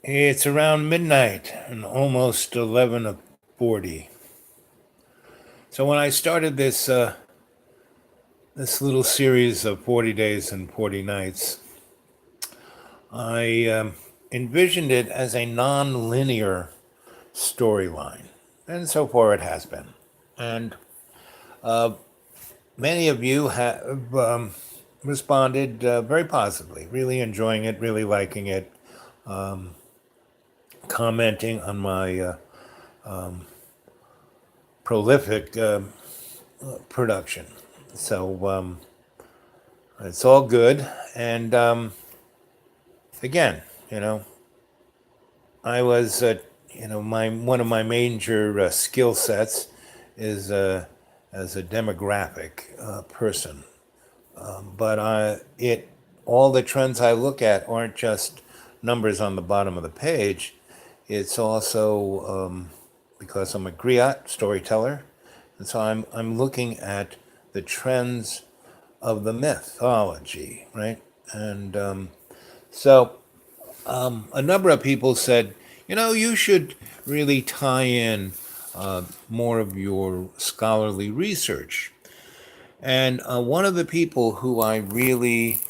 It's around midnight and almost 11:40. So when I started this little series of 40 days and 40 nights, I envisioned it as a non-linear storyline, and so far it has been. And many of you have responded very positively, really enjoying it, really liking it, commenting on my prolific production. So it's all good. And again, you know, I was, my one of my major skill sets is as a demographic person. But all the trends I look at aren't just numbers on the bottom of the page. It's also because I'm a griot storyteller, and so I'm looking at the trends of the mythology, right? And so a number of people said, you should really tie in more of your scholarly research. And one of the people who I really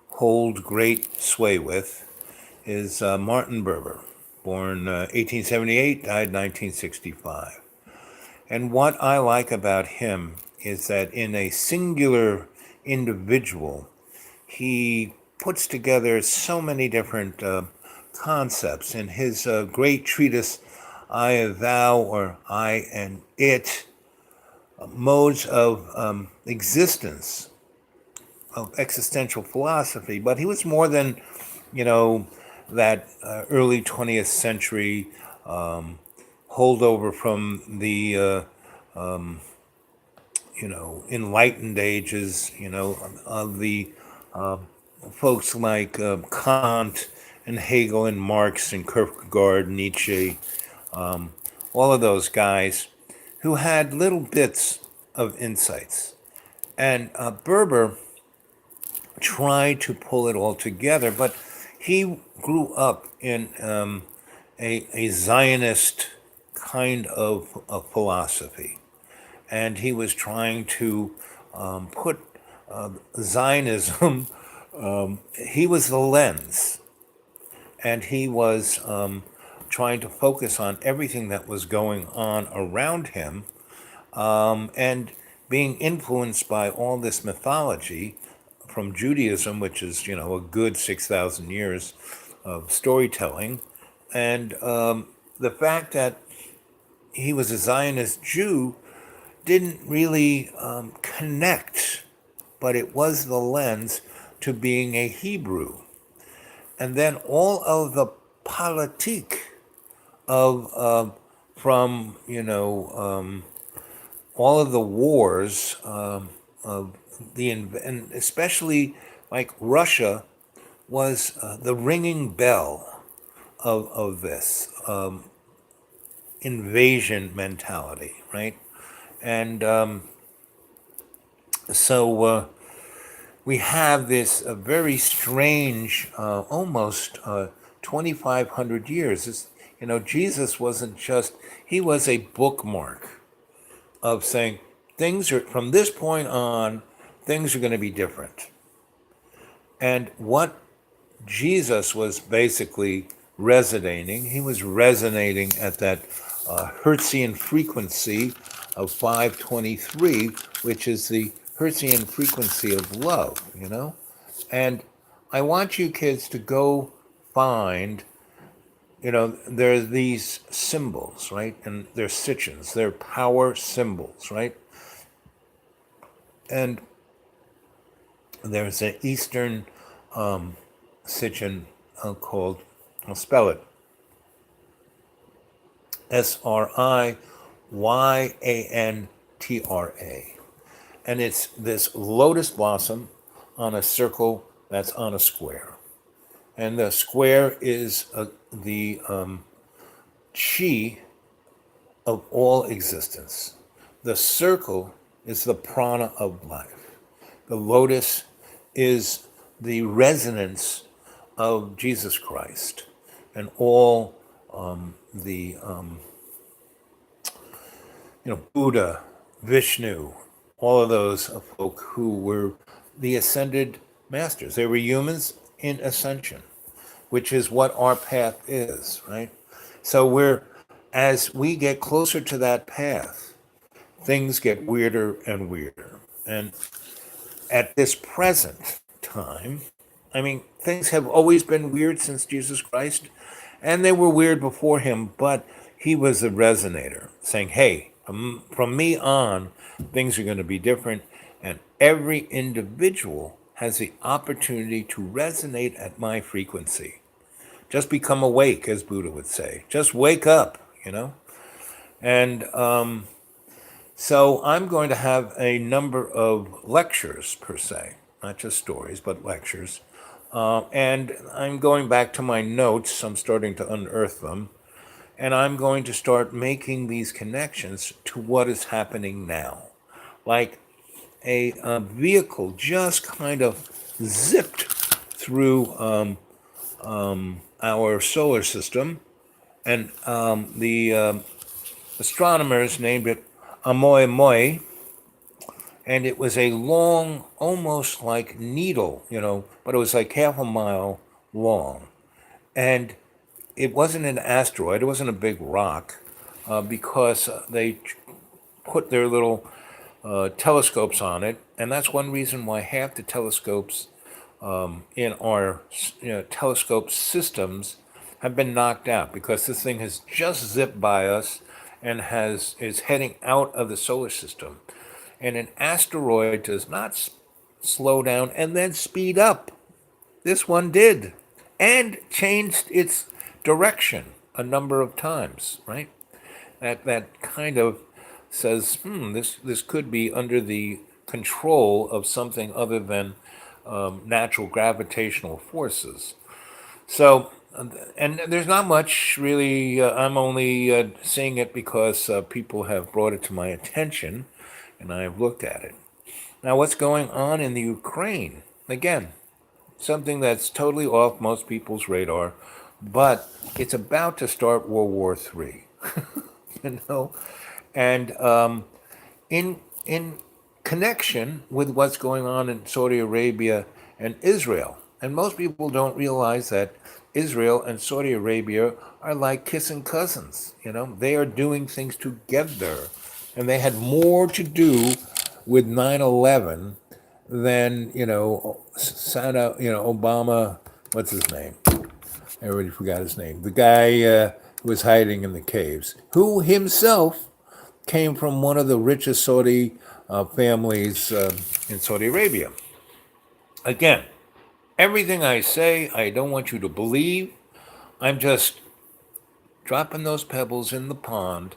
hold great sway with is Martin Buber, born 1878, died 1965. And what I like about him is that in a singular individual, he puts together so many different concepts. In his great treatise, I and Thou, or I and It, modes of existence, of existential philosophy. But he was more than, you know, that early 20th century holdover from the, enlightened ages, of the folks like Kant and Hegel and Marx and Kierkegaard, Nietzsche, all of those guys who had little bits of insights. And Berber tried to pull it all together, but he grew up in a Zionist kind of philosophy. And he was trying to put Zionism, he was the lens, and he was trying to focus on everything that was going on around him, and being influenced by all this mythology from Judaism, which is, a good 6,000 years of storytelling, and the fact that he was a Zionist Jew didn't really connect, but it was the lens to being a Hebrew. And then all of the politique of from all of the wars of and especially like Russia was the ringing bell of this invasion mentality, right? And so we have this very strange, almost 2,500 years. Jesus wasn't just, he was a bookmark of saying things are, from this point on, things are going to be different. And what Jesus was basically resonating, he was resonating at that Hertzian frequency of 523, which is the Hertzian frequency of love. And I want you kids to go find, there are these symbols, right? And they're Sitchins, they're power symbols, right? And there's an Eastern Sitchin called, I'll spell it, Sriyanttra. And it's this lotus blossom on a circle that's on a square. And the square is the chi of all existence. The circle is the prana of life. The lotus is the resonance of Jesus Christ and all the Buddha, Vishnu, all of those folk who were the ascended masters. They were humans in ascension, which is what our path is, right? So as we get closer to that path, things get weirder and weirder. And at this present time, I mean, things have always been weird since Jesus Christ, and they were weird before him, but he was a resonator saying, hey, from me on, things are going to be different, and every individual has the opportunity to resonate at my frequency. Just become awake, as Buddha would say. Just wake up. And so I'm going to have a number of lectures, per se, not just stories, but lectures. And I'm going back to my notes. I'm starting to unearth them. And I'm going to start making these connections to what is happening now. Like a vehicle just kind of zipped through our solar system. And the astronomers named it Amoy, and it was a long, almost like needle, but it was like half a mile long. And it wasn't an asteroid, it wasn't a big rock, because they put their little telescopes on it. And that's one reason why half the telescopes in our telescope systems have been knocked out, because this thing has just zipped by us and is heading out of the solar system. And an asteroid does not slow down and then speed up. This one did, and changed its direction a number of times, right? That kind of says, this could be under the control of something other than natural gravitational forces. So, and there's not much really. I'm only seeing it because people have brought it to my attention, and I've looked at it. Now, what's going on in the Ukraine? Again, something that's totally off most people's radar, but it's about to start World War III. you know, and in connection with what's going on in Saudi Arabia and Israel. And most people don't realize that Israel and Saudi Arabia are like kissing cousins. They are doing things together, and they had more to do with 9/11 than Obama. What's his name? I already forgot his name. The guy who was hiding in the caves, who himself came from one of the richest Saudi families in Saudi Arabia. Again, everything I say, I don't want you to believe. I'm just dropping those pebbles in the pond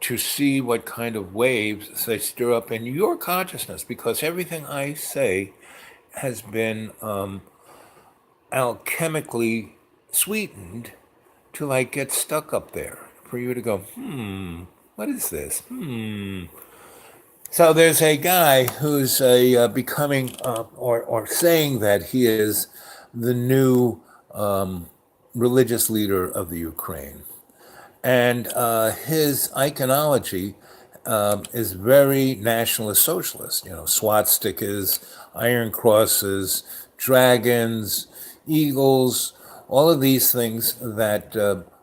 to see what kind of waves they stir up in your consciousness, because everything I say has been alchemically sweetened to like get stuck up there for you to go, what is this? So there's a guy who's becoming or saying that he is the new religious leader of the Ukraine. And his iconology is very nationalist socialist. Swastikas, iron crosses, dragons, eagles, all of these things that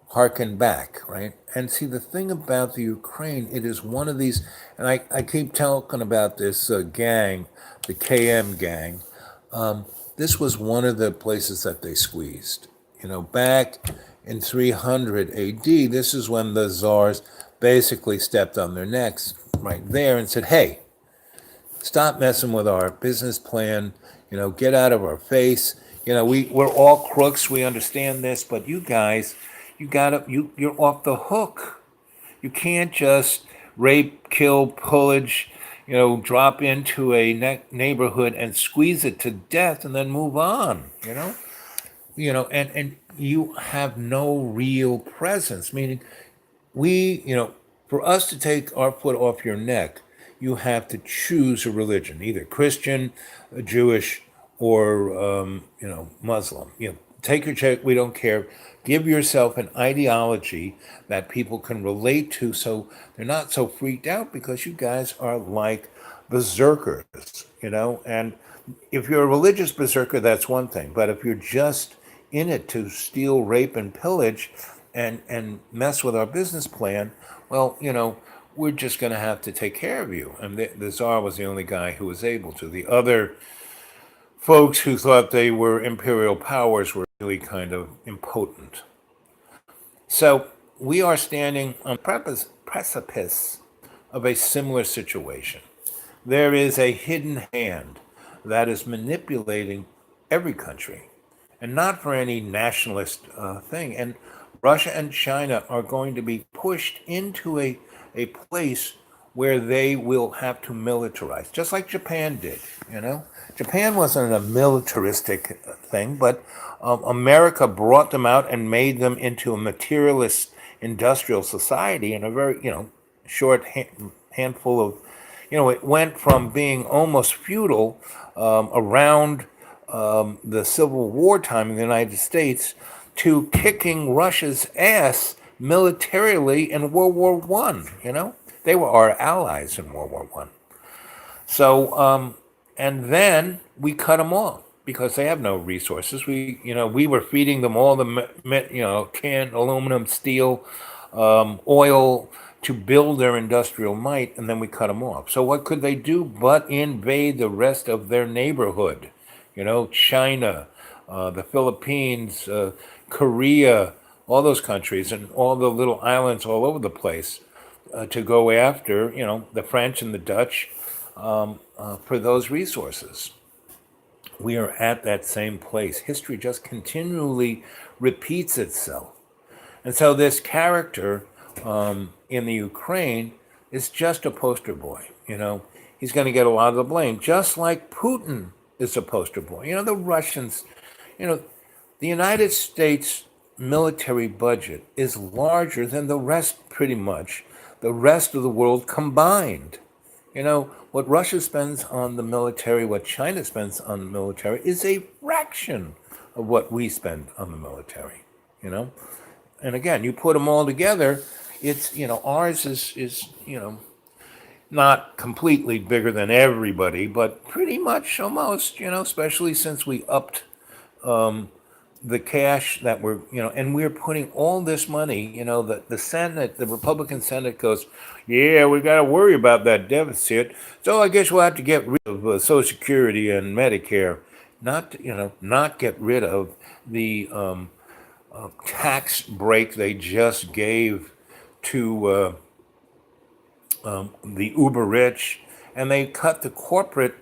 harken back, right? And see, the thing about the Ukraine, it is one of these, and I keep talking about this gang, the KM gang. This was one of the places that they squeezed. Back in 300 AD, this is when the czars basically stepped on their necks right there and said, hey, stop messing with our business plan, get out of our face. We're all crooks, we understand this, but you guys, you're off the hook. You can't just rape, kill, pillage, drop into a neighborhood and squeeze it to death and then move on, and you have no real presence, meaning for us to take our foot off your neck, you have to choose a religion, either Christian, Jewish, or Muslim. Take your check. We don't care. Give yourself an ideology that people can relate to, so they're not so freaked out because you guys are like berserkers. And if you're a religious berserker, that's one thing. But if you're just in it to steal, rape, and pillage, and mess with our business plan, well, we're just going to have to take care of you. And the Tsar was the only guy who was able to. The other folks who thought they were imperial powers were really kind of impotent. So we are standing on the precipice of a similar situation. There is a hidden hand that is manipulating every country, and not for any nationalist thing. And Russia and China are going to be pushed into a place where they will have to militarize, just like Japan did. Japan wasn't a militaristic thing, but America brought them out and made them into a materialist industrial society in a very, short handful of, it went from being almost feudal around the Civil War time in the United States to kicking Russia's ass militarily in World War One. They were our allies in World War One. So, and then we cut them off because they have no resources. We were feeding them all the canned aluminum, steel, oil to build their industrial might, and then we cut them off. So what could they do but invade the rest of their neighborhood? China, the Philippines, Korea, all those countries, and all the little islands all over the place to go after, the French and the Dutch for those resources. We are at that same place. History just continually repeats itself. And so this character in the Ukraine is just a poster boy. He's going to get a lot of the blame, just like Putin is a poster boy. The Russians, the United States military budget is larger than the rest, pretty much, the rest of the world combined. What Russia spends on the military, what China spends on the military, is a fraction of what we spend on the military. And again, you put them all together, it's, ours is not completely bigger than everybody, but pretty much almost, especially since we upped the cash that we're, and we're putting all this money, the Senate, the Republican Senate goes, yeah, we got to worry about that deficit. So I guess we'll have to get rid of Social Security and Medicare, not get rid of the tax break they just gave to the uber rich, and they cut the corporate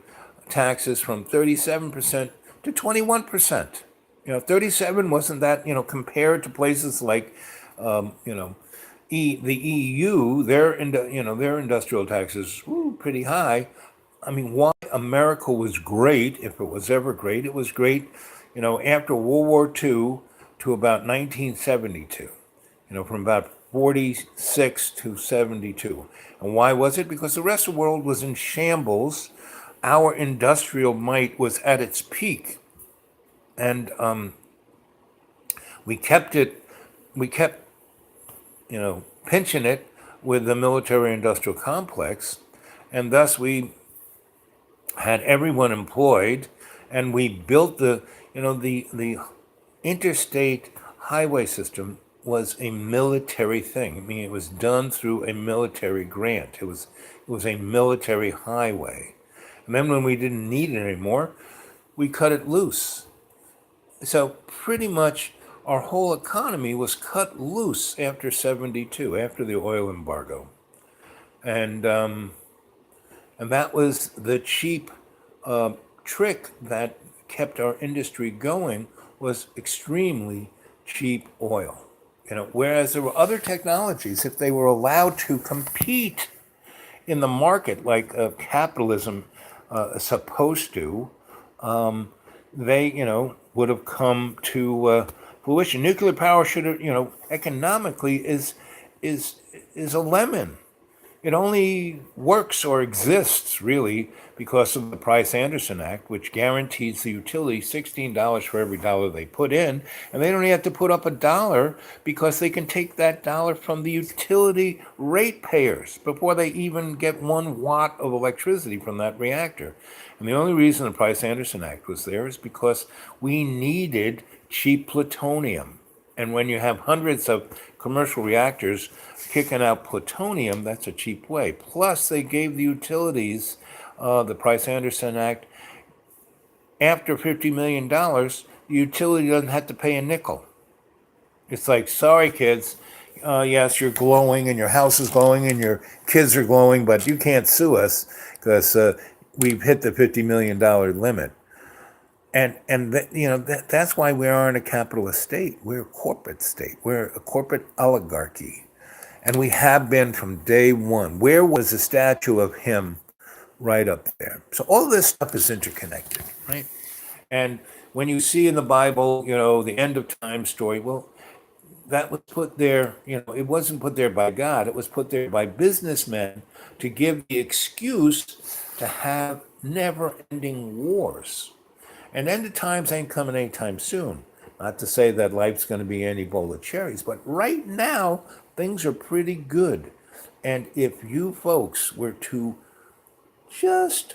taxes from 37% to 21%. 37 wasn't that, compared to places like, the EU, their industrial taxes, pretty high. I mean, why America was great, if it was ever great, it was great, after World War II to about 1972, from about 46 to 72. And why was it? Because the rest of the world was in shambles. Our industrial might was at its peak. And we kept, pinching it with the military industrial complex. And thus we had everyone employed, and we built the interstate highway system was a military thing. I mean, it was done through a military grant. It was a military highway. And then when we didn't need it anymore, we cut it loose. So pretty much our whole economy was cut loose after 72, after the oil embargo. And that was the cheap trick that kept our industry going, was extremely cheap oil. Whereas there were other technologies, if they were allowed to compete in the market like capitalism is supposed to, they, would have come to fruition. Nuclear power should have, economically is a lemon. It only works or exists really because of the Price-Anderson Act, which guarantees the utility $16 for every dollar they put in, and they don't have to put up a dollar because they can take that dollar from the utility ratepayers before they even get 1 watt of electricity from that reactor. And the only reason the Price-Anderson Act was there is because we needed cheap plutonium. And when you have hundreds of commercial reactors kicking out plutonium, that's a cheap way. Plus, they gave the utilities, the Price-Anderson Act, after $50 million, the utility doesn't have to pay a nickel. It's like, sorry, kids, yes, you're glowing and your house is glowing and your kids are glowing, but you can't sue us because we've hit the $50 million limit. That's why we aren't a capitalist state. We're a corporate state. We're a corporate oligarchy. And we have been from day one. Where was the statue of him? Right up there. So all this stuff is interconnected, right? And when you see in the Bible, the end of time story, well, that was put there, it wasn't put there by God. It was put there by businessmen to give the excuse to have never-ending wars. And end of times ain't coming anytime soon. Not to say that life's going to be any bowl of cherries, but right now, things are pretty good. And if you folks were to just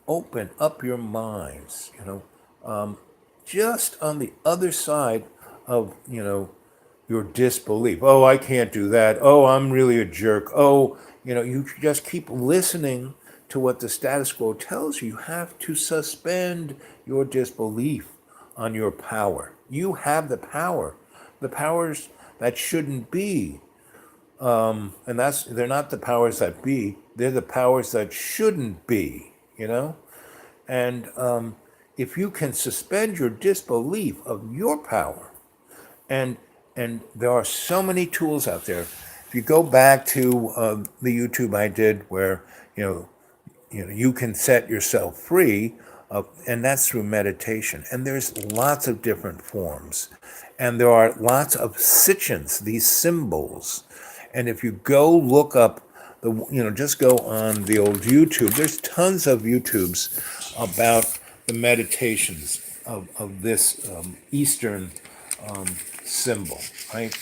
open up your minds, just on the other side of, your disbelief. Oh, I can't do that. Oh, I'm really a jerk. Oh, you just keep listening to what the status quo tells you. You have to suspend your disbelief on your power. You have the power. The powers that shouldn't be. And they're not the powers that be, they're the powers that shouldn't be, And if you can suspend your disbelief of your power, and there are so many tools out there. If you go back to the YouTube I did, where you can set yourself free, and that's through meditation. And there's lots of different forms, and there are lots of sichins, these symbols. And if you go look up just go on the old YouTube. There's tons of YouTubes about the meditations of this Eastern symbol, right?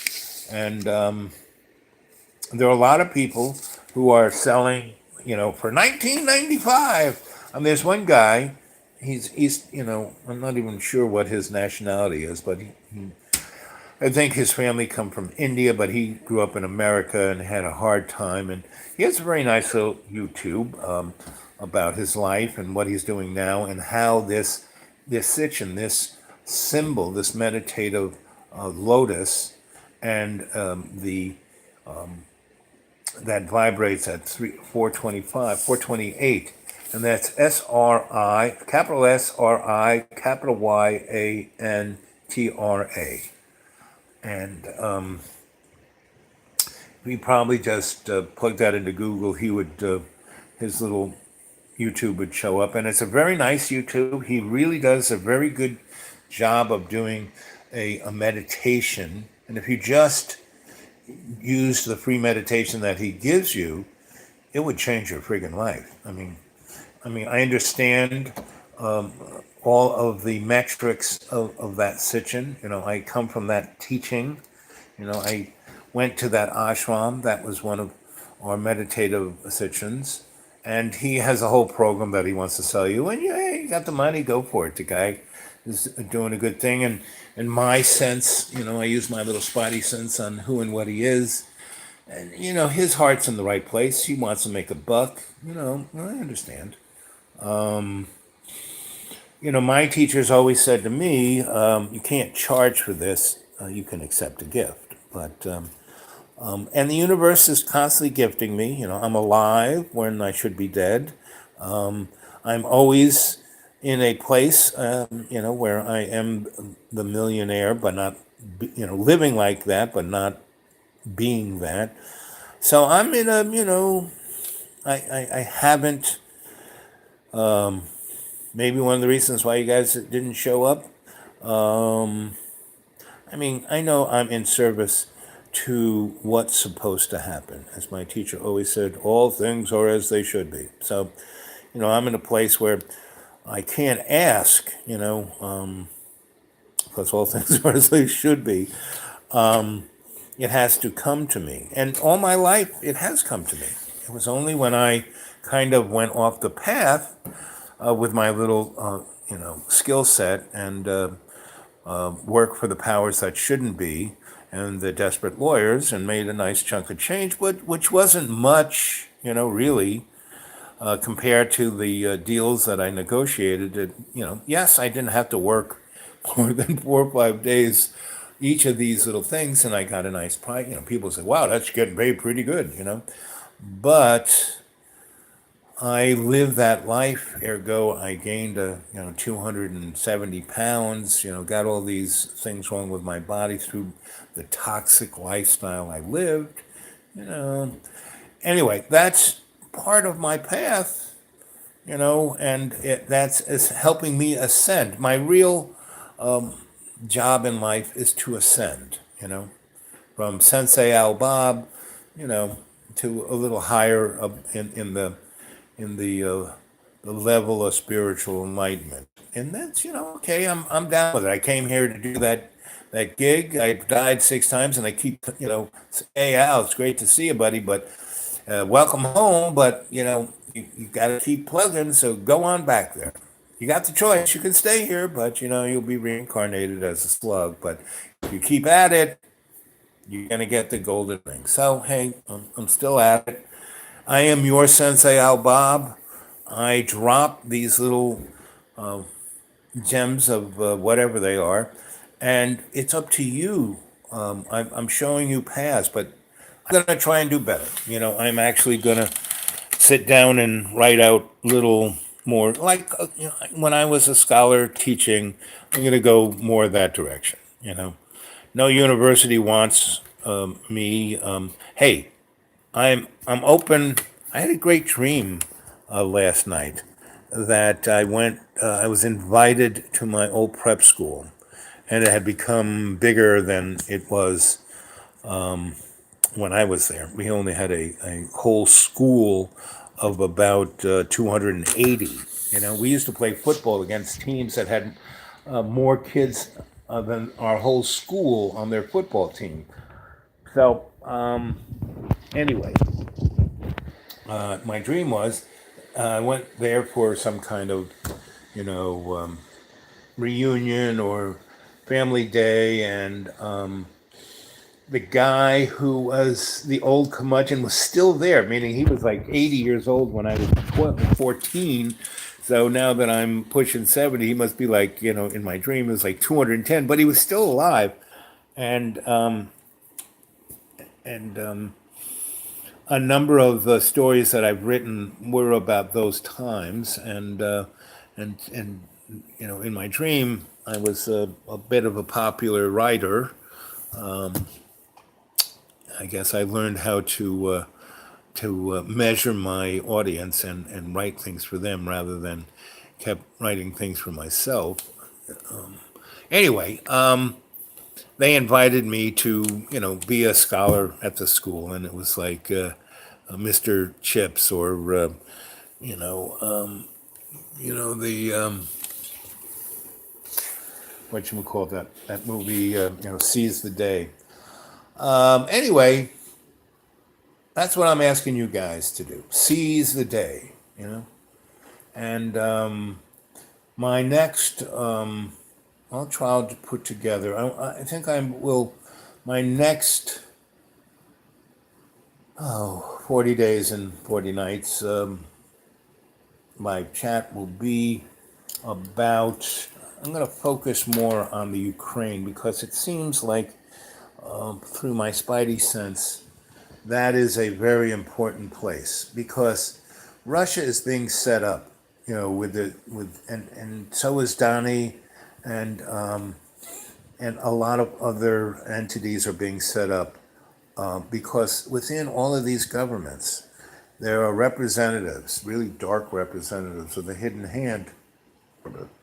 And there are a lot of people who are selling, for $19.95. And there's one guy, he's I'm not even sure what his nationality is, but I think his family come from India, but he grew up in America and had a hard time. And he has a very nice little YouTube about his life and what he's doing now, and how this sitchin, this symbol, this meditative lotus, and the that vibrates at 425, 428, and that's SRI, capital SRI, capital YANTRA. And we probably just plug that into Google. He would, his little YouTube would show up, and it's a very nice YouTube. He really does a very good job of doing a meditation. And if you just use the free meditation that he gives you, it would change your friggin' life. I mean, I understand all of the metrics of that sitchin. I come from that teaching. I went to that ashram. That was one of our meditative sitchins. And he has a whole program that he wants to sell you. And yeah, you got the money, go for it. The guy is doing a good thing. And in my sense, I use my little spidey sense on who and what he is. And, his heart's in the right place. He wants to make a buck. I understand. My teachers always said to me, you can't charge for this. You can accept a gift. But, and the universe is constantly gifting me. I'm alive when I should be dead. I'm always in a place, where I am the millionaire, but not, living like that, but not being that. So I'm in a, I haven't, maybe one of the reasons why you guys didn't show up. I know I'm in service to what's supposed to happen. As my teacher always said, all things are as they should be. So, I'm in a place where I can't ask, because all things are as they should be. It has to come to me. And all my life, it has come to me. It was only when I kind of went off the path with my little, skill set and work for the powers that shouldn't be and the desperate lawyers and made a nice chunk of change, but which wasn't much, really, compared to the deals that I negotiated. Yes, I didn't have to work more than 4 or 5 days each of these little things, and I got a nice price. People say, "Wow, that's getting paid pretty good." But I lived that life, ergo I gained 270 pounds, got all these things wrong with my body through the toxic lifestyle I lived, you know. Anyway, that's part of my path, and that's is helping me ascend. My real job in life is to ascend, from Sensei Al Bob, you know, to a little higher up in the level of spiritual enlightenment. And that's, okay, I'm down with it. I came here to do that gig. I've died 6 times, and I keep, saying, "Hey Al, it's great to see you, buddy, but welcome home." But you got to keep plugging. So go on back there. You got the choice. You can stay here, but you'll be reincarnated as a slug. But if you keep at it, you're gonna get the golden ring. So hey, I'm still at it. I am your Sensei Al Bob. I drop these little gems of whatever they are, and it's up to you. I'm showing you paths, but I'm gonna try and do better. I'm actually gonna sit down and write out little more like when I was a scholar teaching. I'm gonna go more that direction. No university wants me. Hey, I'm open. I had a great dream last night that I was invited to my old prep school, and it had become bigger than it was when I was there. We only had a whole school of about 280. We used to play football against teams that had more kids than our whole school on their football team. So, anyway, my dream was I went there for some kind of, reunion or family day, and the guy who was the old curmudgeon was still there, meaning he was like 80 years old when I was 14. So now that I'm pushing 70, he must be like, in my dream, it was like 210, but he was still alive. And a number of the stories that I've written were about those times, and in my dream, I was a bit of a popular writer. I guess I learned how to measure my audience and write things for them rather than kept writing things for myself. Anyway, they invited me to be a scholar at the school, and it was like Mr. Chips or you know the what you would call that movie Seize the Day. Anyway, that's what I'm asking you guys to do. Seize the day, and my next I'll try to put together. I think I will. My next 40 days and 40 nights. My chat will be about. I'm going to focus more on the Ukraine because it seems like through my spidey sense that is a very important place because Russia is being set up, and so is Donny, and a lot of other entities are being set up because within all of these governments, there are representatives, really dark representatives of the hidden hand,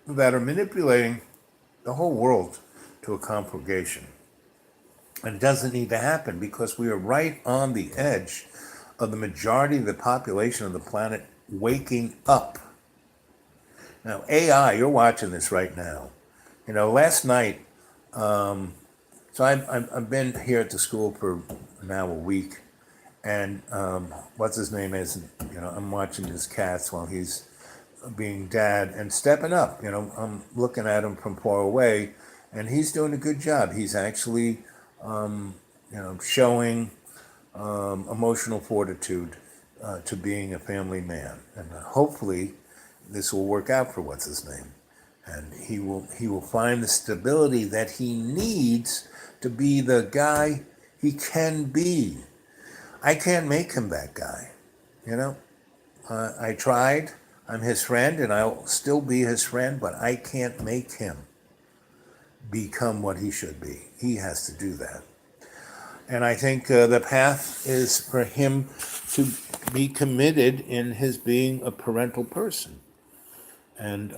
that are manipulating the whole world to a conflagration. And it doesn't need to happen because we are right on the edge of the majority of the population of the planet waking up. Now, AI, you're watching this right now. Last night, so I've been here at the school for now a week, and what's his name is, I'm watching his cats while he's being dad and stepping up. I'm looking at him from far away, and he's doing a good job. He's actually, showing emotional fortitude to being a family man, and hopefully, this will work out for what's his name, and he will find the stability that he needs to be the guy he can be. I can't make him that guy, you know. I tried. I'm his friend, and I'll still be his friend, but I can't make him become what he should be. He has to do that. And I think the path is for him to be committed in his being a parental person. And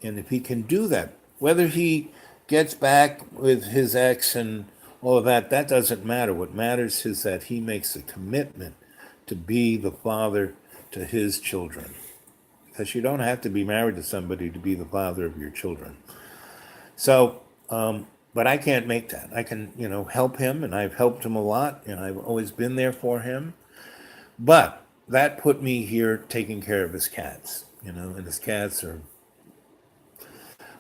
if he can do that, whether he gets back with his ex and all of that, that doesn't matter. What matters is that he makes a commitment to be the father to his children. Because you don't have to be married to somebody to be the father of your children. So, but I can't make that. I can, help him, and I've helped him a lot, and I've always been there for him. But that put me here taking care of his cats, and his cats are.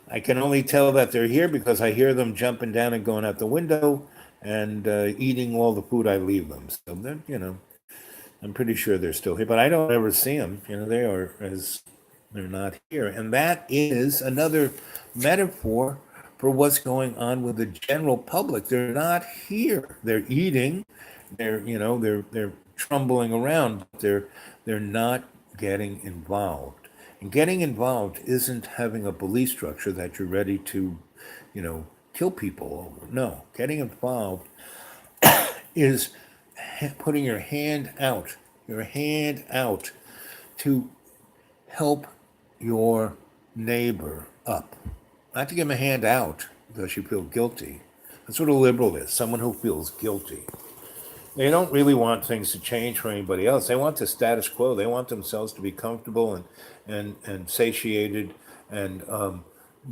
I can only tell that they're here because I hear them jumping down and going out the window and eating all the food I leave them. So they're, I'm pretty sure they're still here, but I don't ever see them. They're not here, and that is another metaphor for what's going on with the general public. They're not here. They're eating. They're trundling around. But they're not getting involved. And getting involved isn't having a belief structure that you're ready to, kill people over. No, getting involved is putting your hand out to help your neighbor up. Not to give him a hand out because you feel guilty. That's what a liberal is, someone who feels guilty. They don't really want things to change for anybody else. They want the status quo. They want themselves to be comfortable and satiated and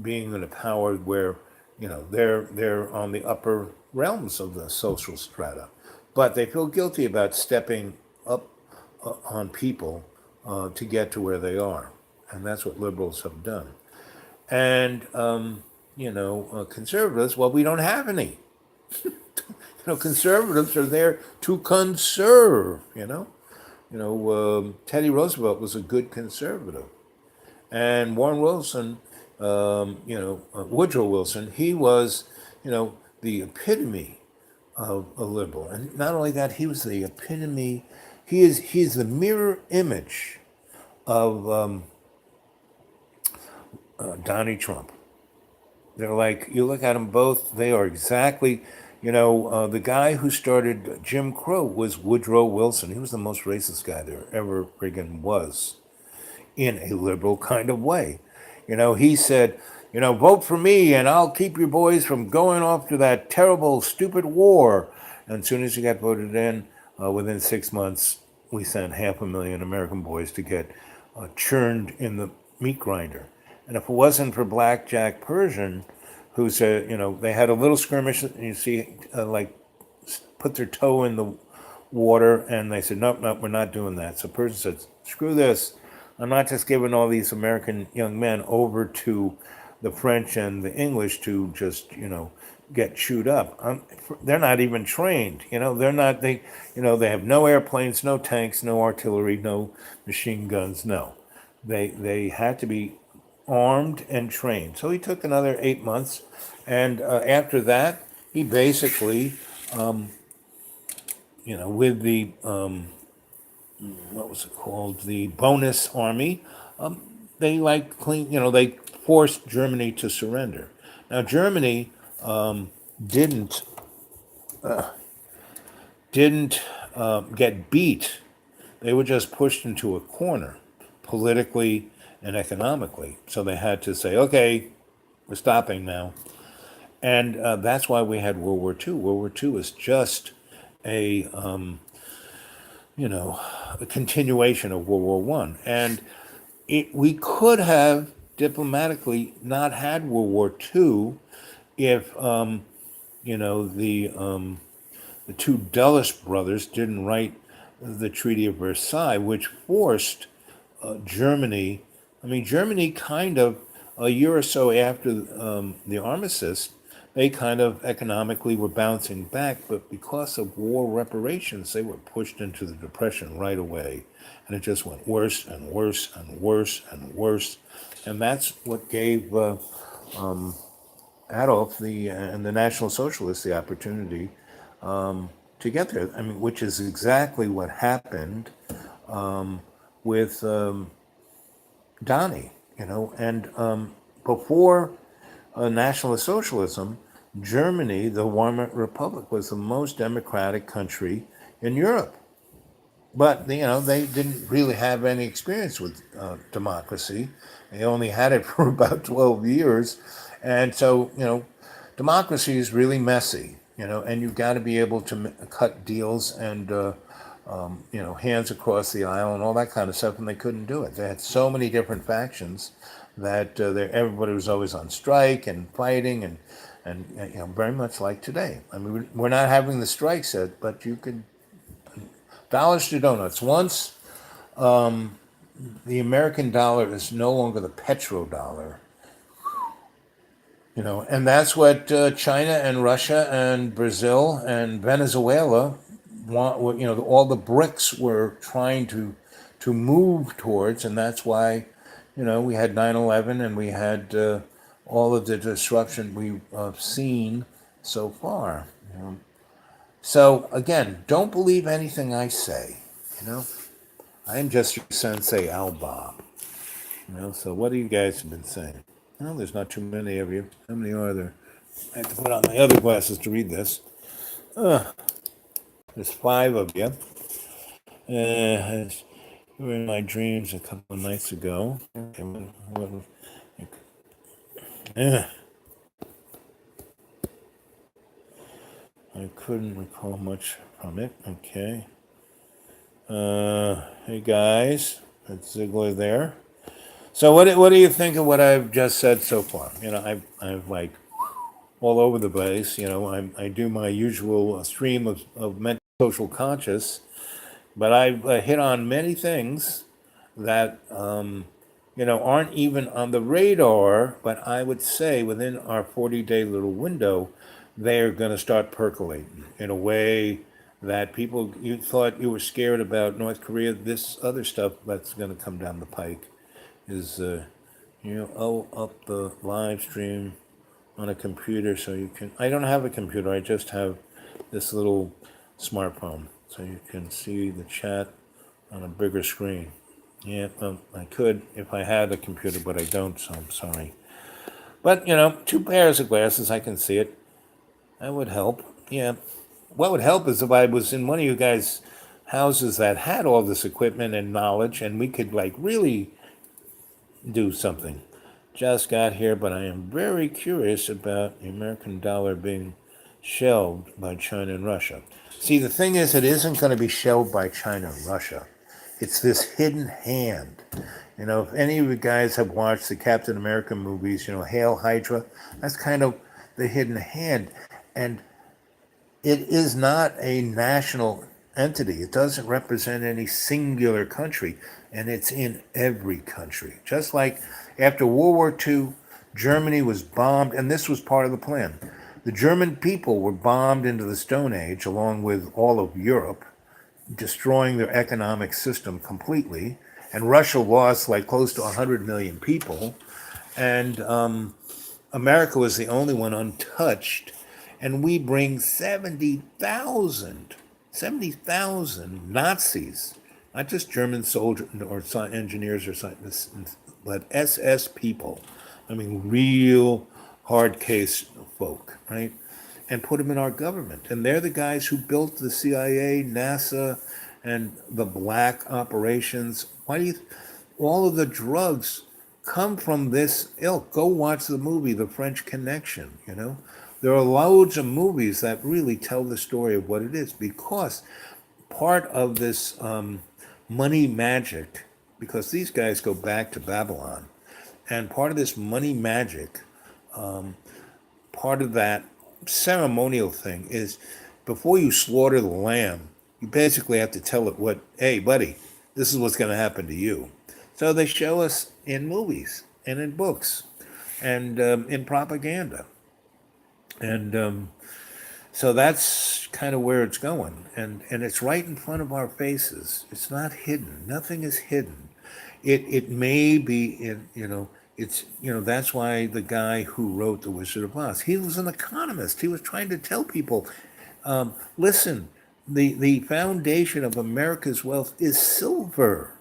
being in a power where they're on the upper realms of the social strata, but they feel guilty about stepping up on people to get to where they are, and that's what liberals have done. And conservatives, well, we don't have any. Conservatives are there to conserve. Teddy Roosevelt was a good conservative, and Warren Wilson, Woodrow Wilson, he was, the epitome of a liberal. And not only that, he was the epitome. He is the mirror image of Donnie Trump. They're like, you look at them both, they are exactly, the guy who started Jim Crow was Woodrow Wilson. He was the most racist guy there ever friggin' was, in a liberal kind of way. He said, vote for me and I'll keep you boys from going off to that terrible, stupid war. And as soon as he got voted in, within 6 months, we sent 500,000 American boys to get churned in the meat grinder. And if it wasn't for Black Jack Persian, who said, they had a little skirmish, and you see, put their toe in the water, and they said, nope, we're not doing that. So Persian said, screw this. I'm not just giving all these American young men over to the French and the English to just, get chewed up. They're not even trained. They're not, they have no airplanes, no tanks, no artillery, no machine guns, no. They had to be armed and trained. So he took another 8 months, and after that, he basically, with the what was it called, the bonus army, they they forced Germany to surrender. Now Germany didn't get beat; they were just pushed into a corner, politically and economically. So they had to say, okay, we're stopping now. And that's why we had World War II. World War II was just a you know a continuation of World War One, and we could have diplomatically not had World War II if the two Dulles brothers didn't write the Treaty of Versailles, which forced Germany. I mean, Germany kind of a year or so after the armistice, they kind of economically were bouncing back, but because of war reparations, they were pushed into the depression right away, and it just went worse and worse and worse and worse, and that's what gave Adolf and the National Socialists the opportunity to get there. I mean, which is exactly what happened with Donnie, and before nationalist socialism, Germany, the Weimar Republic, was the most democratic country in Europe. But they didn't really have any experience with democracy. They only had it for about 12 years, and so democracy is really messy. And you've got to be able to cut deals and hands across the aisle and all that kind of stuff, and they couldn't do it. They had so many different factions that everybody was always on strike and fighting, and very much like today. I mean, we're not having the strikes yet, but you could dollars to donuts. Once the American dollar is no longer the petrodollar, and that's what China and Russia and Brazil and Venezuela want. All the BRICS were trying to move towards, and that's why, we had 9/11 and we had all of the disruption we've seen so far. So again, don't believe anything I say. I am just your sensei Al Bob. So what have you guys been saying? There's not too many of you. How many are there? I have to put on my other glasses to read this. There's 5 of you. You were in my dreams a couple of nights ago. I couldn't recall much from it. Okay. Hey guys, it's Ziegler there. So what do you think of what I've just said so far? I've like all over the place. I do my usual stream of mental social conscious, but I've hit on many things that aren't even on the radar. But I would say within our 40-day little window, they're going to start percolating in a way that people you thought you were scared about North Korea. This other stuff that's going to come down the pike is up the live stream on a computer so you can. I don't have a computer. I just have this little smartphone, so you can see the chat on a bigger screen. Yeah, I could if I had a computer, but I don't, so I'm sorry. But 2 pairs of glasses, I can see it. That would help. Yeah. What would help is if I was in one of you guys' houses that had all this equipment and knowledge, and we could like really do something. Just got here, but I am very curious about the American dollar being shelved by China and Russia. See, the thing is, it isn't going to be shelved by China and Russia. It's this hidden hand. If any of you guys have watched the Captain America movies, Hail Hydra, that's kind of the hidden hand. And it is not a national entity. It doesn't represent any singular country, and it's in every country. Just like after World War II, Germany was bombed, and this was part of the plan. The German people were bombed into the Stone Age along with all of Europe, destroying their economic system completely. And Russia lost like close to 100 million people. And America was the only one untouched. And we bring 70,000 Nazis, not just German soldiers or engineers or scientists, but SS people. I mean, real hard case folk, right? And put them in our government. And they're the guys who built the CIA, NASA, and the black operations. All of the drugs come from this ilk. Go watch the movie The French Connection. There are loads of movies that really tell the story of what it is, because part of this money magic, because these guys go back to Babylon, and part of this money magic, part of that ceremonial thing is, before you slaughter the lamb, you basically have to tell it hey, buddy, this is what's going to happen to you. So they show us in movies and in books and in propaganda. And so that's kind of where it's going. And it's right in front of our faces. It's not hidden. Nothing is hidden. It may be that's why the guy who wrote The Wizard of Oz, he was an economist. He was trying to tell people, listen, the foundation of America's wealth is silver,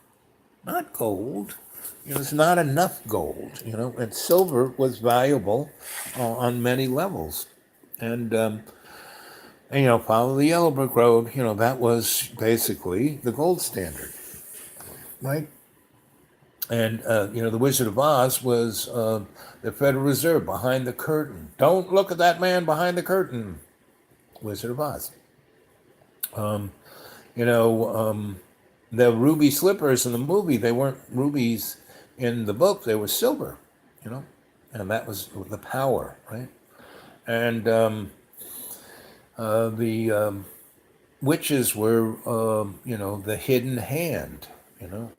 not gold. It's not enough gold, and silver was valuable on many levels. And follow the Yellow Brick Road, that was basically the gold standard, right? And, The Wizard of Oz was the Federal Reserve behind the curtain. Don't look at that man behind the curtain. Wizard of Oz. The ruby slippers in the movie, they weren't rubies in the book, they were silver, and that was the power, right? And the witches were, the hidden hand, and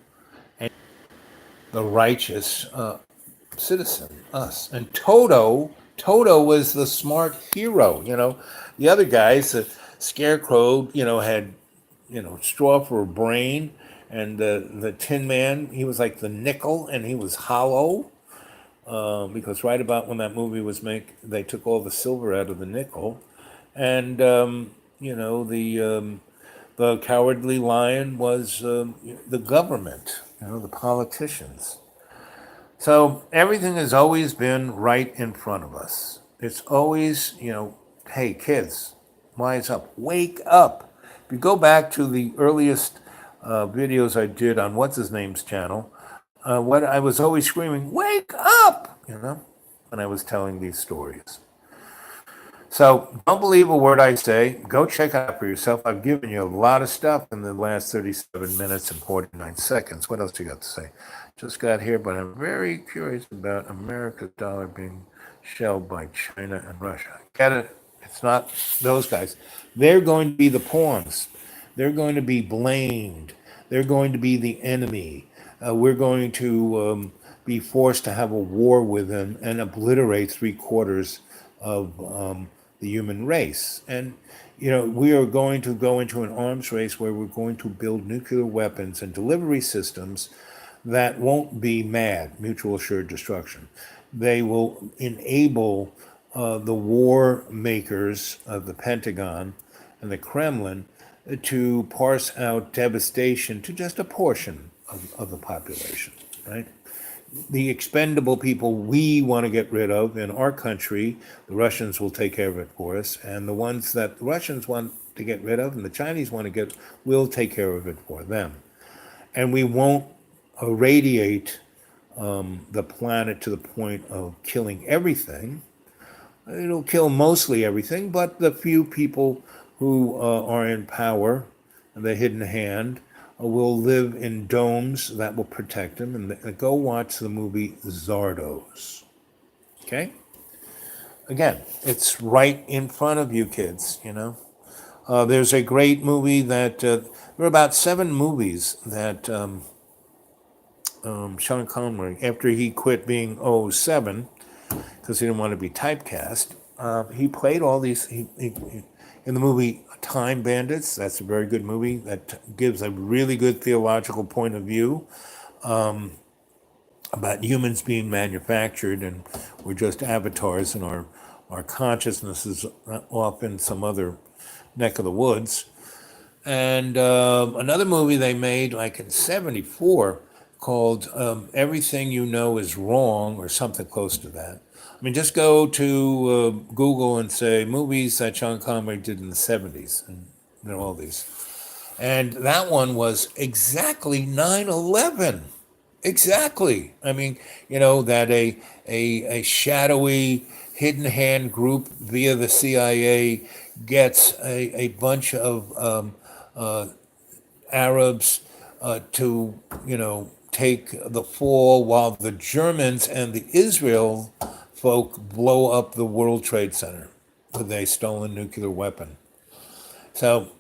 the righteous citizen, us. And Toto was the smart hero, The other guys, the Scarecrow, had, straw for a brain, and the Tin Man, he was like the nickel, and he was hollow, because right about when that movie was made, they took all the silver out of the nickel, and the Cowardly Lion was the government, the politicians. So everything has always been right in front of us. It's always, hey, kids, wise up, wake up. If you go back to the earliest videos I did on What's-His-Name's channel, what I was always screaming, wake up, when I was telling these stories. So don't believe a word I say. Go check it out for yourself. I've given you a lot of stuff in the last 37 minutes and 49 seconds. What else you got to say? Just got here, but I'm very curious about America's dollar being shelled by China and Russia. Get it? It's not those guys. They're going to be the pawns. They're going to be blamed. They're going to be the enemy. We're going to be forced to have a war with them and obliterate 3/4 of the human race. And, we are going to go into an arms race where we're going to build nuclear weapons and delivery systems that won't be MAD, mutual assured destruction. They will enable the war makers of the Pentagon and the Kremlin to parse out devastation to just a portion of the population, right? The expendable people we want to get rid of in our country, the Russians will take care of it for us, and the ones that the Russians want to get rid of and the Chinese want to get, we'll take care of it for them. And we won't irradiate the planet to the point of killing everything. It'll kill mostly everything, but the few people who are in power, the hidden hand, will live in domes that will protect them. And go watch the movie Zardos. Okay? Again, it's right in front of you, kids, There's a great movie that, there are about 7 movies that Sean Connery, after he quit being 007, because he didn't want to be typecast, he played all these, in the movie Time Bandits. That's a very good movie that gives a really good theological point of view about humans being manufactured, and we're just avatars, and our consciousness is off in some other neck of the woods. And another movie they made like in 1974 called Everything You Know Is Wrong, or something close to that. I mean, just go to Google and say movies that Sean Connery did in the 1970s, and all these. And that one was exactly 9/11. Exactly. I mean, that a shadowy hidden hand group via the CIA gets a bunch of Arabs to, take the fall while the Germans and the Israel folk blow up the World Trade Center with a stolen nuclear weapon. So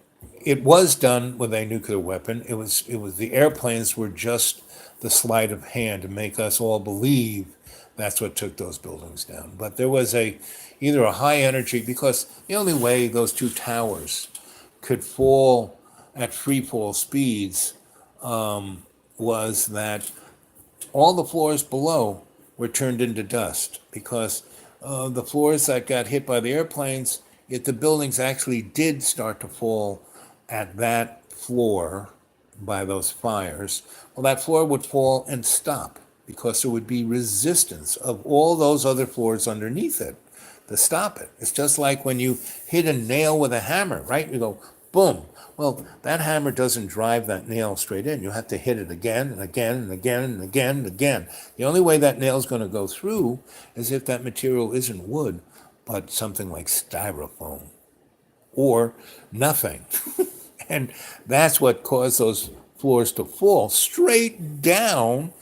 it was done with a nuclear weapon. It was the airplanes were just the sleight of hand to make us all believe that's what took those buildings down. But there was either a high energy, because the only way those two towers could fall at free fall speeds was that all the floors below were turned into dust, because the floors that got hit by the airplanes, if the buildings actually did start to fall at that floor by those fires, well, that floor would fall and stop, because there would be resistance of all those other floors underneath it to stop it. It's just like when you hit a nail with a hammer, right? You go boom. Well, that hammer doesn't drive that nail straight in. You have to hit it again and again and again and again and again. The only way that nail's going to go through is if that material isn't wood, but something like styrofoam or nothing. And that's what caused those floors to fall straight down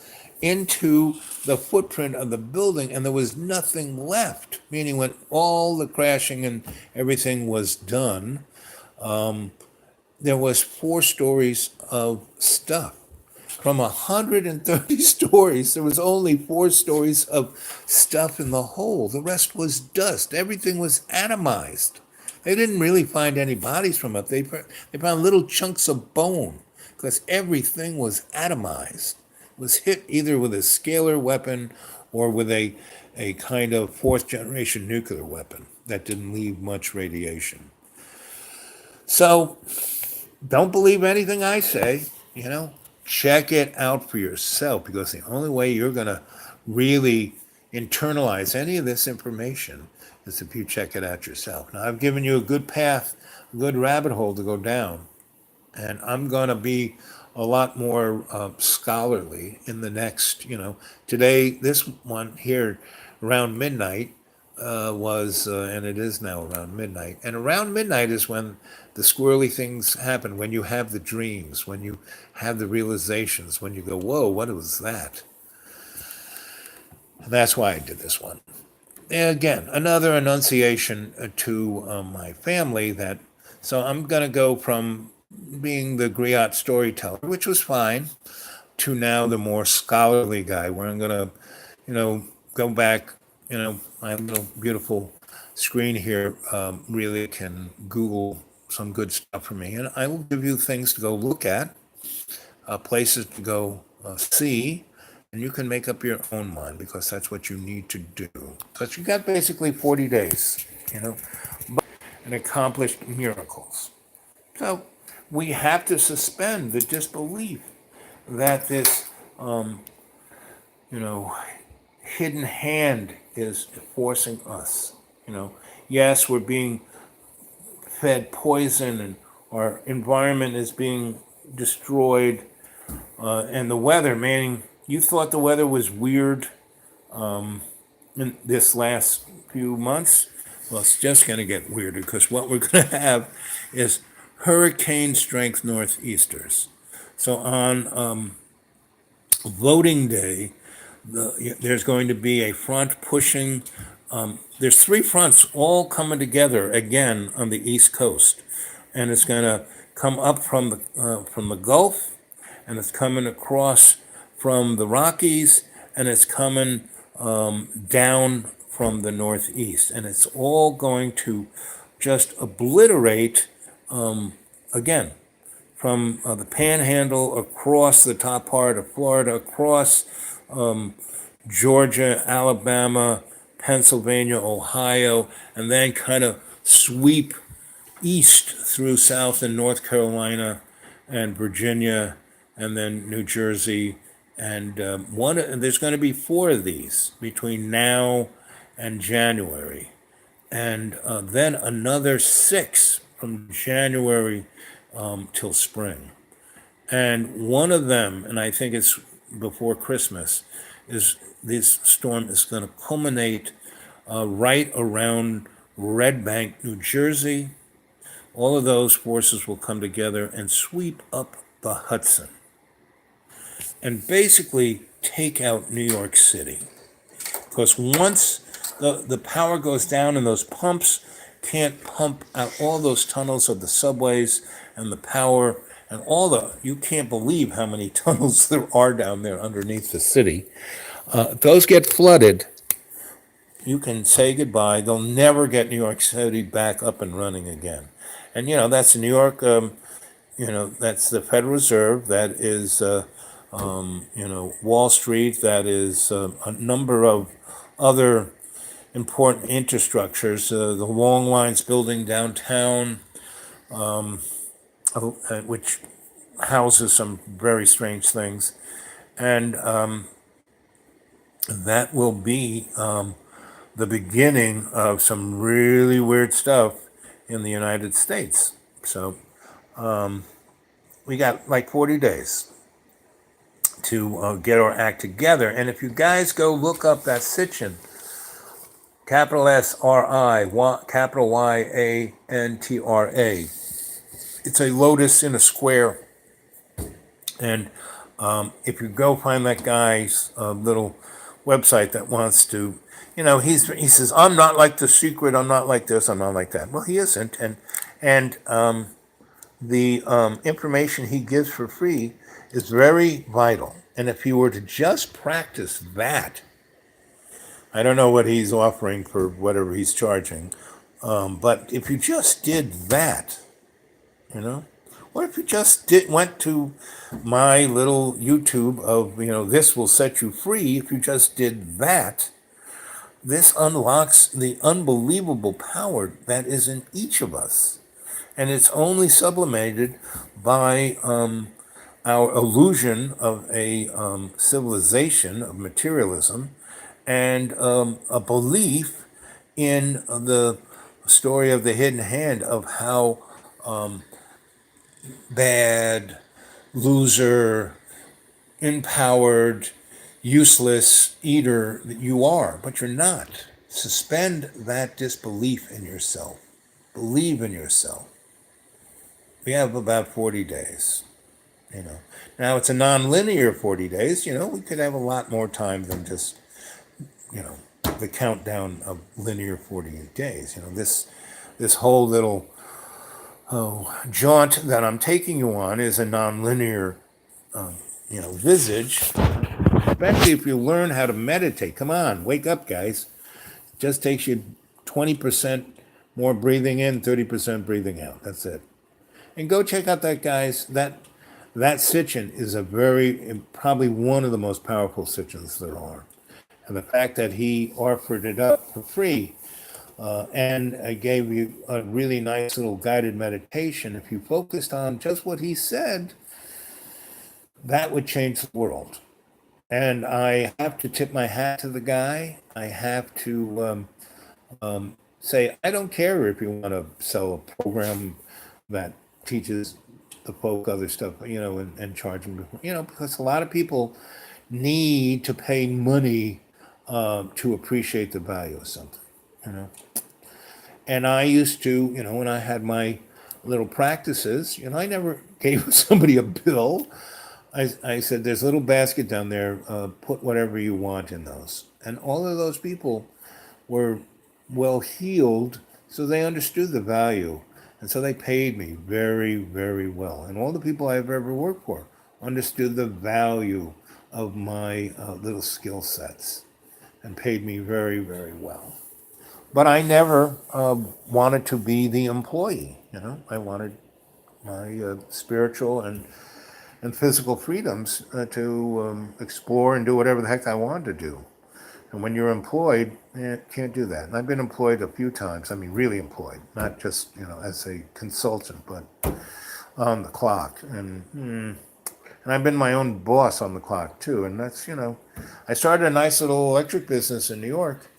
into the footprint of the building, and there was nothing left. Meaning, when all the crashing and everything was done, there was 4 stories of stuff. From 130 stories, there was only 4 stories of stuff in the hole. The rest was dust. Everything was atomized. They didn't really find any bodies from it. They found little chunks of bone, because everything was atomized. It was hit either with a scalar weapon or with a kind of fourth generation nuclear weapon that didn't leave much radiation. So don't believe anything I say, check it out for yourself, because the only way you're going to really internalize any of this information is if you check it out yourself. Now, I've given you a good path, a good rabbit hole to go down, and I'm going to be a lot more scholarly in the next, today, this one here around midnight and it is now around midnight. And around midnight is when the squirrely things happen, when you have the dreams, when you have the realizations, when you go, whoa, what was that? And that's why I did this one. And again, another enunciation to my family that, so I'm going to go from being the griot storyteller, which was fine, to now the more scholarly guy, where I'm going to, go back, my little beautiful screen here really can Google some good stuff for me. And I will give you things to go look at, places to go see, and you can make up your own mind, because that's what you need to do. Because you got basically 40 days, and accomplished miracles. So we have to suspend the disbelief that this, you know, hidden hand is forcing us. Yes, we're being fed poison, and our environment is being destroyed, and the weather, meaning you thought the weather was weird in this last few months. Well, it's just going to get weirder, because what we're going to have is hurricane strength northeasters. So on voting day, there's going to be a front pushing. There's 3 fronts all coming together again on the East Coast, and it's going to come up from the Gulf, and it's coming across from the Rockies, and it's coming down from the Northeast, and it's all going to just obliterate again from the Panhandle across the top part of Florida, across Georgia, Alabama, Pennsylvania, Ohio, and then kind of sweep east through South and North Carolina and Virginia, and then New Jersey. And there's going to be 4 of these between now and January, and then another 6 from January till spring. And one of them, and I think it's before Christmas is this storm is going to culminate right around Red Bank, New Jersey. All of those forces will come together and sweep up the Hudson and basically take out New York City. Because once the power goes down and those pumps can't pump out all those tunnels of the subways and the power and you can't believe how many tunnels there are down there underneath the city. If those get flooded, you can say goodbye. They'll never get New York City back up and running again. And, that's New York, that's the Federal Reserve, that is, Wall Street, that is a number of other important infrastructures, the long lines building downtown, which houses some very strange things. And that will be the beginning of some really weird stuff in the United States. So we got like 40 days to get our act together. And if you guys go look up that Sitchin, capital SRI, capital YANTRA, it's a lotus in a square. And if you go find that guy's little website that wants to, he says, I'm not like The Secret, I'm not like this, I'm not like that. Well, he isn't. And the information he gives for free is very vital. And if he were to just practice that, I don't know what he's offering for whatever he's charging, but if you just did that, what if you just went to my little YouTube of, this will set you free. If you just did that, this unlocks the unbelievable power that is in each of us. And it's only sublimated by our illusion of a civilization of materialism and a belief in the story of the hidden hand of how bad, loser, empowered, useless eater that you are, but you're not. Suspend that disbelief in yourself. Believe in yourself. We have about 40 days. Now it's a non-linear 40 days. We could have a lot more time than just, the countdown of linear 48 days. This whole little jaunt that I'm taking you on is a non-linear, visage. Especially if you learn how to meditate. Come on, wake up, guys. It just takes you 20% more breathing in, 30% breathing out. That's it. And go check out that guy's, that Sitchin is probably one of the most powerful Sitchins there are. And the fact that he offered it up for free and I gave you a really nice little guided meditation. If you focused on just what he said, that would change the world. And I have to tip my hat to the guy. I have to say, I don't care if you want to sell a program that teaches the folk other stuff, and charge them, because a lot of people need to pay money to appreciate the value of something, And I used to, when I had my little practices, I never gave somebody a bill. I said, there's a little basket down there, put whatever you want in those. And all of those people were well healed, so they understood the value. And so they paid me very, very well. And all the people I've ever worked for understood the value of my little skill sets and paid me very, very well. But I never wanted to be the employee. I wanted my spiritual and physical freedoms to explore and do whatever the heck I wanted to do. And when you're employed, can't do that. And I've been employed a few times. I mean, really employed, not just as a consultant, but on the clock. And I've been my own boss on the clock too. And that's I started a nice little electric business in New York.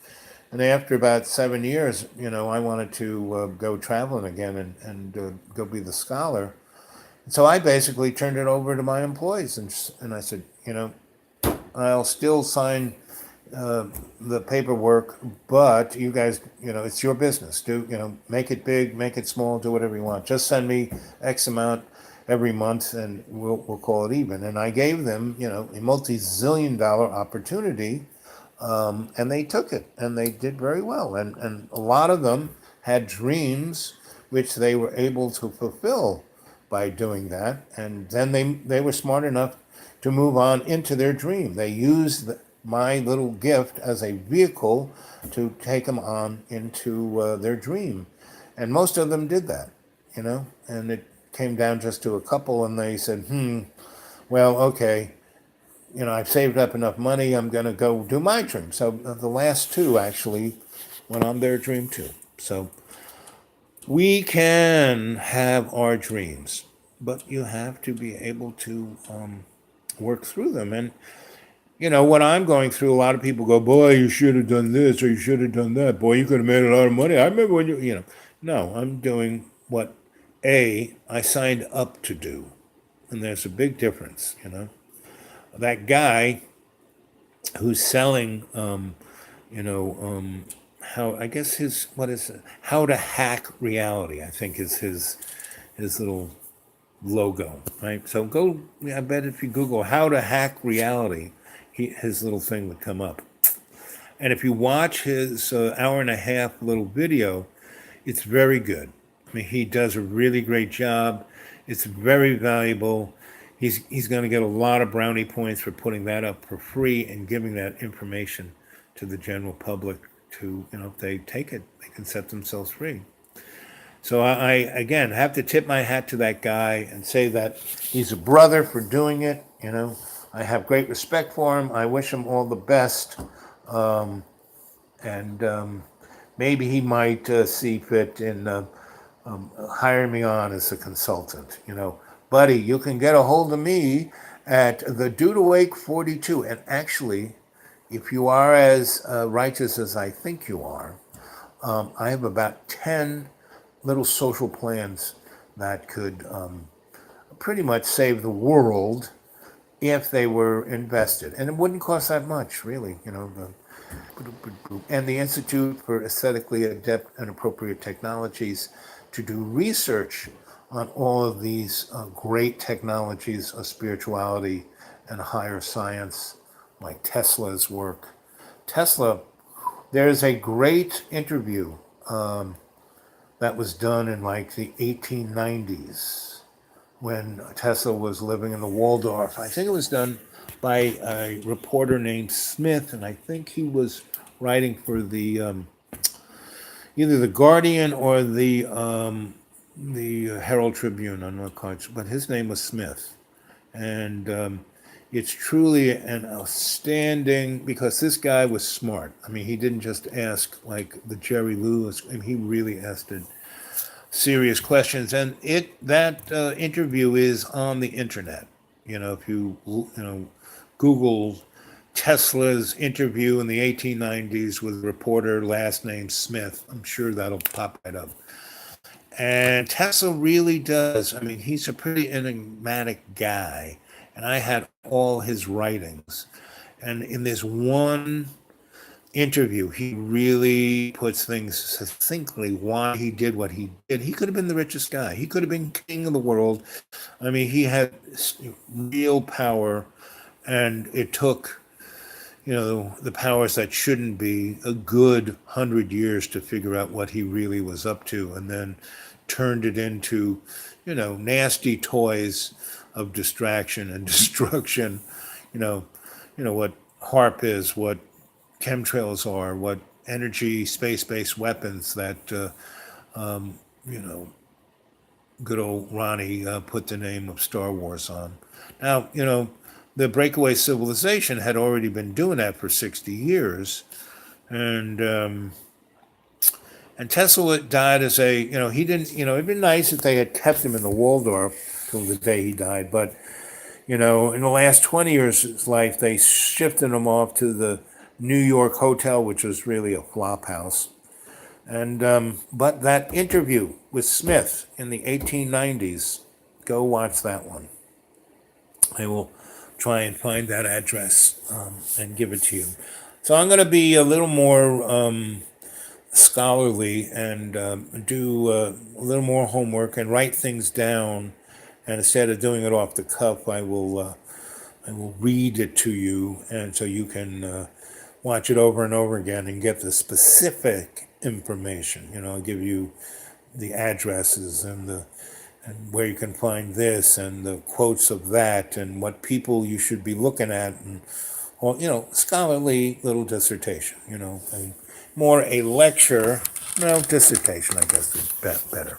And after about 7 years, I wanted to go traveling again and go be the scholar. And so I basically turned it over to my employees. And I said, I'll still sign the paperwork, but you guys, it's your business. Make it big, make it small, do whatever you want. Just send me X amount every month, and we'll call it even." And I gave them, a multi-zillion-dollar opportunity, and they took it, and they did very well. And a lot of them had dreams which they were able to fulfill by doing that. And then they were smart enough to move on into their dream. They used my little gift as a vehicle to take them on into their dream. And most of them did that, and it came down just to a couple, and they said, well, okay, I've saved up enough money, I'm going to go do my dream. So the last two actually went on their dream too. So we can have our dreams, but you have to be able to work through them. And what I'm going through, a lot of people go, "Boy, you should have done this or you should have done that. Boy, you could have made a lot of money. I remember when No, I'm doing what I signed up to do. And there's a big difference, That guy who's selling, how, I guess what is it? How to Hack Reality, I think is his little logo, right? So I bet if you Google How to Hack Reality, his little thing would come up. And if you watch his hour and a half little video, it's very good. I mean, he does a really great job. It's very valuable. He's going to get a lot of brownie points for putting that up for free and giving that information to the general public to, if they take it, they can set themselves free. So I again, have to tip my hat to that guy and say that he's a brother for doing it. I have great respect for him. I wish him all the best. And maybe he might see fit in hire me on as a consultant. Buddy, you can get a hold of me at the Dude Awake 42. And actually, if you are as righteous as I think you are, I have about 10 little social plans that could pretty much save the world if they were invested. And it wouldn't cost that much, really. And the Institute for Aesthetically Adept and Appropriate Technologies to do research on all of these great technologies of spirituality and higher science, like Tesla's work. Tesla, there's a great interview that was done in like the 1890s when Tesla was living in the Waldorf. I think it was done by a reporter named Smith, and I think he was writing for the either the Guardian or the Herald Tribune. I'm not quite sure, but his name was Smith, and it's truly an outstanding, because this guy was smart. I mean, he didn't just ask like the Jerry Lewis. I mean, he really asked serious questions, and that interview is on the internet. If you Google Tesla's interview in the 1890s with a reporter last name Smith, I'm sure that'll pop right up. And Tesla really does. I mean, he's a pretty enigmatic guy, and I had all his writings. And in this one interview, he really puts things succinctly why he did what he did. He could have been the richest guy. He could have been king of the world. I mean, he had real power, and it took, the powers that shouldn't be a good 100 years to figure out what he really was up to, and then turned it into, nasty toys of distraction and destruction. What HARP is, what chemtrails are, what energy space-based weapons that, good old Ronnie put the name of Star Wars on. Now, the breakaway civilization had already been doing that for 60 years. And Tesla died as he didn't, it'd been nice if they had kept him in the Waldorf till the day he died. But, in the last 20 years of his life, they shifted him off to the New York hotel, which was really a flop house. And but that interview with Smith in the 1890s, go watch that one. I will try and find that address and give it to you. So I'm going to be a little more scholarly and do a little more homework and write things down. And instead of doing it off the cuff, I will read it to you, and so you can watch it over and over again and get the specific information. I'll give you the addresses and where you can find this and the quotes of that and what people you should be looking at and all, scholarly little dissertation. More a lecture. No, dissertation, I guess, is better.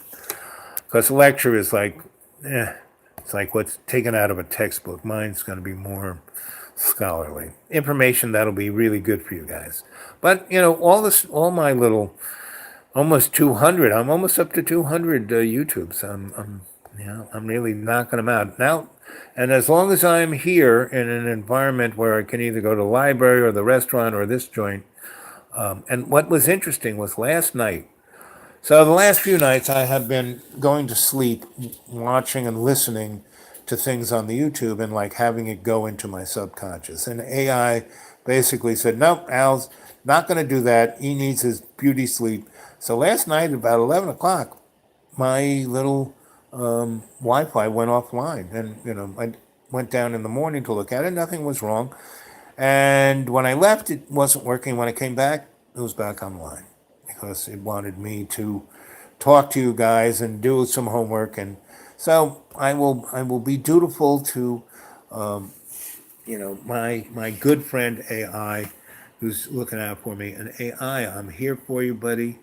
Because a lecture is like, it's like what's taken out of a textbook. Mine's going to be more scholarly information that'll be really good for you guys. But all my little almost 200. I'm almost up to 200 YouTubes. I'm really knocking them out now. And as long as I'm here in an environment where I can either go to the library or the restaurant or this joint. And what was interesting was last night. So the last few nights I have been going to sleep, watching and listening to things on the YouTube and like having it go into my subconscious. And AI basically said, nope, Al's not going to do that. He needs his beauty sleep. So last night at about 11 o'clock, my little Wi-Fi went offline. And, I went down in the morning to look at it. Nothing was wrong. And when I left, it wasn't working. When I came back, it was back online because it wanted me to talk to you guys and do some homework. And so I will be dutiful to, my good friend AI, who's looking out for me. And AI, I'm here for you, buddy.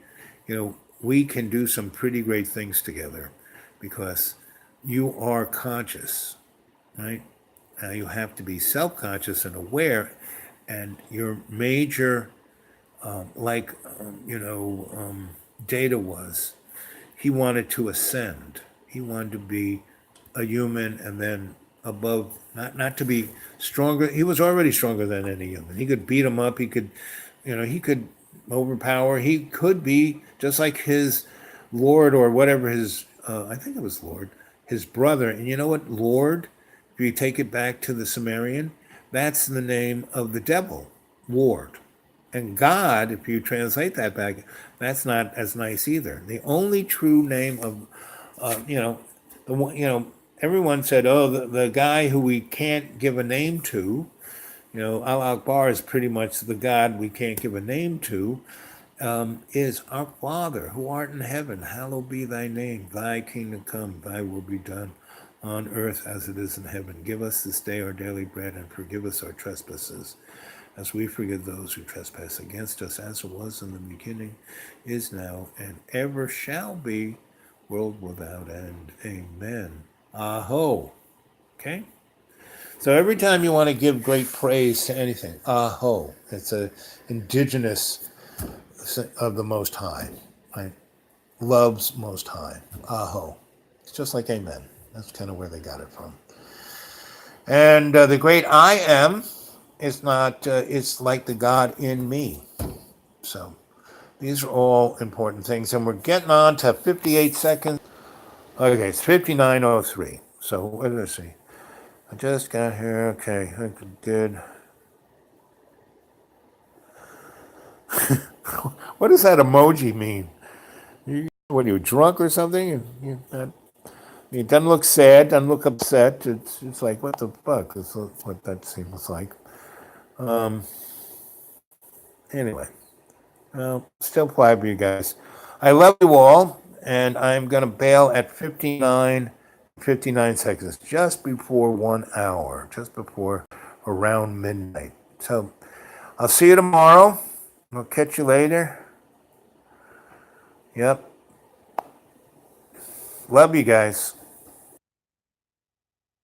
We can do some pretty great things together because you are conscious, right? Now you have to be self-conscious and aware, and your major, Data was, he wanted to ascend. He wanted to be a human and then above, not to be stronger. He was already stronger than any human. He could beat him up. He could overpower. He could be just like his Lord or whatever his, I think it was Lord, his brother. And you know what, Lord, if you take it back to the Sumerian, that's the name of the devil, Lord. And God, if you translate that back, that's not as nice either. The only true name of, everyone said, oh, the guy who we can't give a name to, Allah Akbar is pretty much the God we can't give a name to, is our Father who art in heaven. Hallowed be thy name. Thy kingdom come. Thy will be done on earth as it is in heaven. Give us this day our daily bread and forgive us our trespasses as we forgive those who trespass against us, as it was in the beginning, is now, and ever shall be, world without end. Amen. Aho. Okay? So every time you want to give great praise to anything, aho. It's a indigenous of the Most High. Right? Loves Most High. Aho. It's just like amen. That's kind of where they got it from. And the great I am is not, it's like the God in me. So these are all important things. And we're getting on to 58 seconds. Okay, it's 59:03. So what did I see? I just got here. Okay, good. What does that emoji mean? What are you, drunk or something? It doesn't look sad, doesn't look upset. It's like, what the fuck? That's what that seems like. Anyway, still fly for you guys. I love you all, and I'm going to bail at 59 seconds, just before 1 hour, just before around midnight. So I'll see you tomorrow. I'll catch you later. Yep. Love you guys.